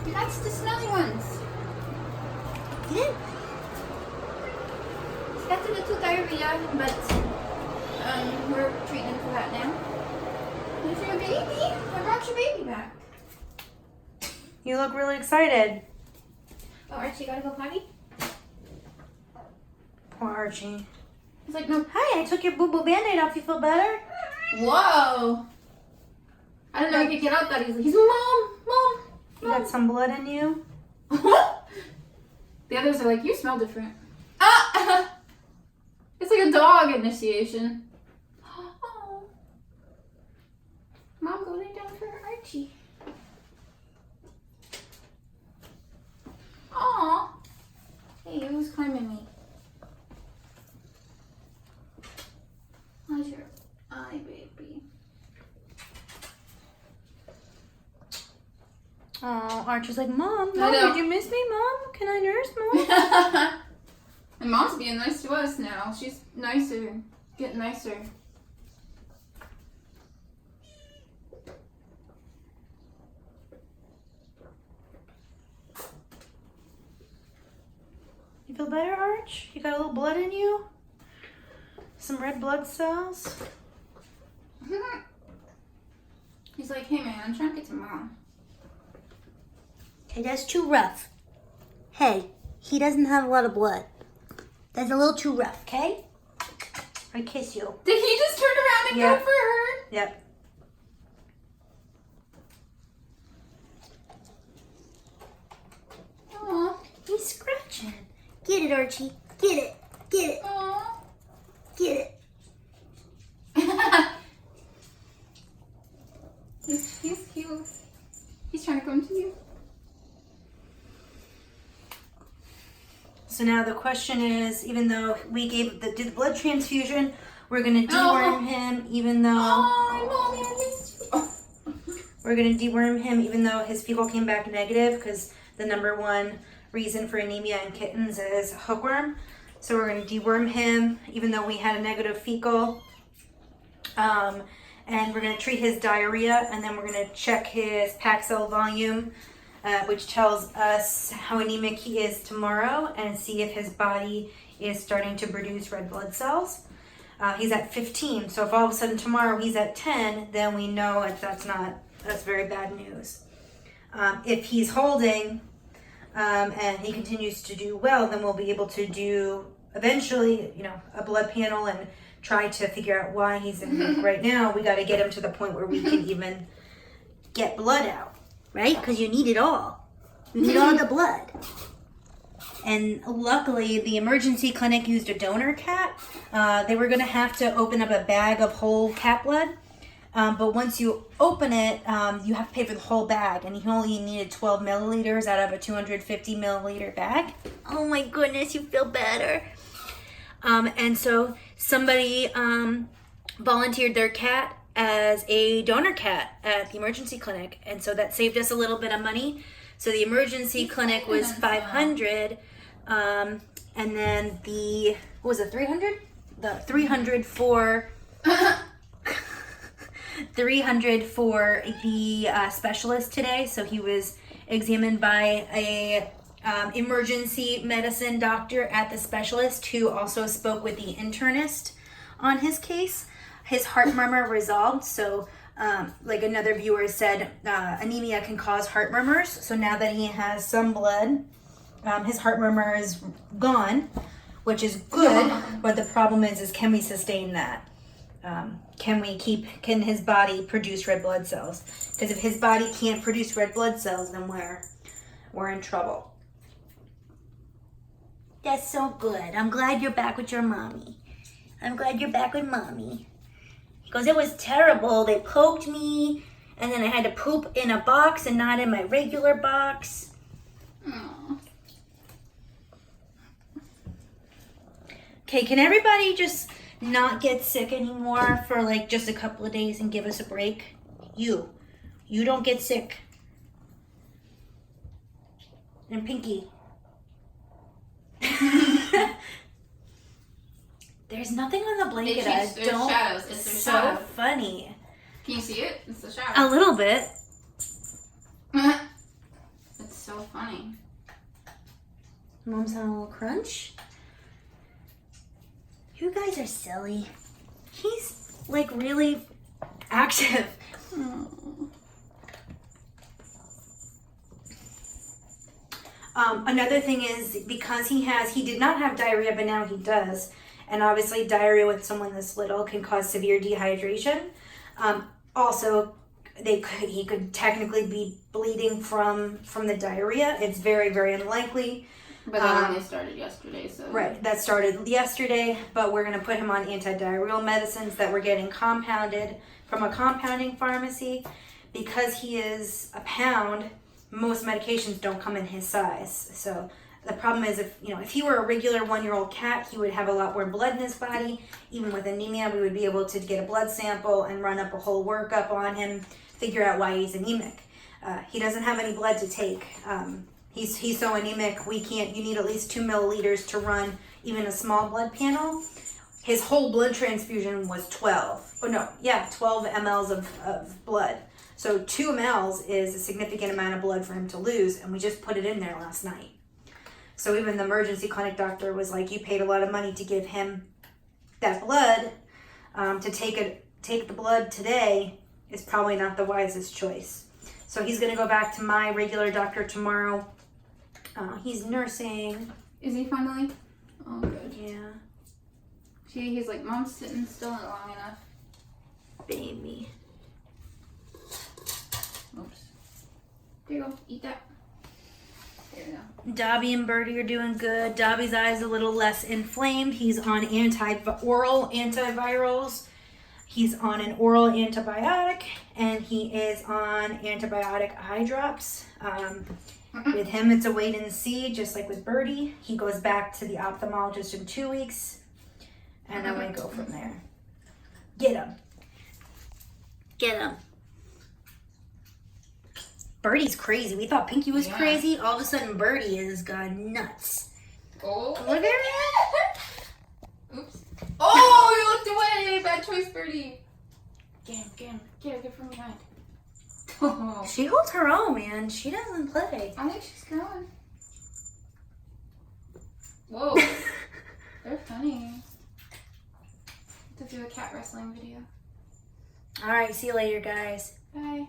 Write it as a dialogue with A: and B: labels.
A: That's the smelly ones.
B: Yeah.
A: He's got a little diarrhea, but we're treating him for that now. There's your baby. I brought your baby back.
B: You look really excited.
A: Oh, Archie, gotta go potty?
B: Poor Archie.
A: He's like, no.
B: Hi, I took your boo-boo Band-Aid off. You feel better?
A: Whoa. I didn't know he could get out that easily. He's Mom.
B: You got some blood in you?
A: The others are like, you smell different. Ah! It's like a dog initiation. Oh. Mom, go lay down for Archie. Aw. Hey, who's climbing me? How's your eye, baby?
B: Oh, Archie's like, Mom,
A: I know.
B: did you miss me, Mom? Can I nurse, Mom?
A: And Mom's being nice to us now. She's nicer. Getting nicer.
B: You feel better, Arch? You got a little blood in you? Some red blood cells?
A: He's like, hey man, I'm trying to get to Mom.
B: Okay, that's too rough. Hey, he doesn't have a lot of blood. That's a little too rough, okay? I kiss you.
A: Did he just turn around and
B: Yeah.
A: go for her?
B: Yep.
A: Aw.
B: He's scratching. Get it, Archie. Get it. Get it.
A: Aw.
B: Get it.
A: He's cute. He's trying to come to you.
B: So now the question is, even though we did the blood transfusion, we're going to deworm him, even though...
A: Oh, Mommy, I missed you.
B: We're going to deworm him even though his fecal came back negative, because the number one reason for anemia in kittens is hookworm. So we're going to deworm him even though we had a negative fecal. And we're going to treat his diarrhea, and then we're going to check his pack cell volume, which tells us how anemic he is tomorrow, and see if his body is starting to produce red blood cells. He's at 15, so if all of a sudden tomorrow he's at 10, then we know that's very bad news. If he's holding and he continues to do well, then we'll be able to do eventually, a blood panel and try to figure out why he's anemic. Right now, we got to get him to the point where we can even get blood out, right? Because you need it all. You need all the blood. And luckily, the emergency clinic used a donor cat. They were going to have to open up a bag of whole cat blood. But once you open it, you have to pay for the whole bag. And he only needed 12 milliliters out of a 250 milliliter bag. Oh my goodness, you feel better. And so somebody volunteered their cat as a donor cat at the emergency clinic. And so that saved us a little bit of money. So the emergency clinic was $500. And then what was it, 300? The 300 for... 300 for the specialist today. So he was examined by a emergency medicine doctor at the specialist, who also spoke with the internist on his case. His heart murmur resolved. So like another viewer said, anemia can cause heart murmurs. So now that he has some blood, his heart murmur is gone, which is good. But the problem is can we sustain that? Can his body produce red blood cells? Because if his body can't produce red blood cells, then we're in trouble. That's so good. I'm glad you're back with your mommy. I'm glad you're back with mommy. Because it was terrible. They poked me, and then I had to poop in a box and not in my regular box.
A: Aww.
B: Okay, can everybody just not get sick anymore for like just a couple of days and give us a break? You don't get sick. And Pinky. There's nothing on the blanket.
A: There's shadows. It's their
B: so
A: shadow.
B: Funny.
A: Can you see it? It's the shadow.
B: A little bit.
A: It's funny.
B: Mom's having a little crunch. You guys are silly. He's like really active. Another thing is because he did not have diarrhea, but now he does. And obviously diarrhea with someone this little can cause severe dehydration. Also, he could technically be bleeding from the diarrhea. It's very, very unlikely.
A: But that only started yesterday, so.
B: Right, that started yesterday, but we're going to put him on antidiarrheal medicines that we're getting compounded from a compounding pharmacy. Because he is a pound, most medications don't come in his size. So the problem is if he were a regular 1-year-old cat, he would have a lot more blood in his body. Even with anemia, we would be able to get a blood sample and run up a whole workup on him, figure out why he's anemic. He doesn't have any blood to take. He's so anemic, you need at least 2 milliliters to run even a small blood panel. His whole blood transfusion was 12 mLs of blood. So 2 mLs is a significant amount of blood for him to lose, and we just put it in there last night. So even the emergency clinic doctor was like, you paid a lot of money to give him that blood. To take the blood today is probably not the wisest choice. So he's going to go back to my regular doctor tomorrow. He's nursing.
A: Is he finally? Oh, good.
B: Yeah.
A: See, he's like, Mom's sitting still not long enough.
B: Baby.
A: Oops. There you go. Eat that. There you go.
B: Dobby and Birdie are doing good. Dobby's eye is a little less inflamed. He's on oral antivirals. He's on an oral antibiotic, and he is on antibiotic eye drops. With him, it's a wait and see, just like with Birdie. He goes back to the ophthalmologist in 2 weeks, and then we go from there. Get him. Get him. Birdie's crazy. We thought Pinky was crazy. All of a sudden, Birdie is gone nuts.
A: Oh,
B: look at her.
A: Oops. Oh, you looked away. Bad choice, Birdie. Get him. Get from behind. Oh.
B: She holds her own, man. She doesn't play.
A: I think she's growing. Whoa. They're funny. To do a cat wrestling video.
B: All right, see you later, guys.
A: Bye.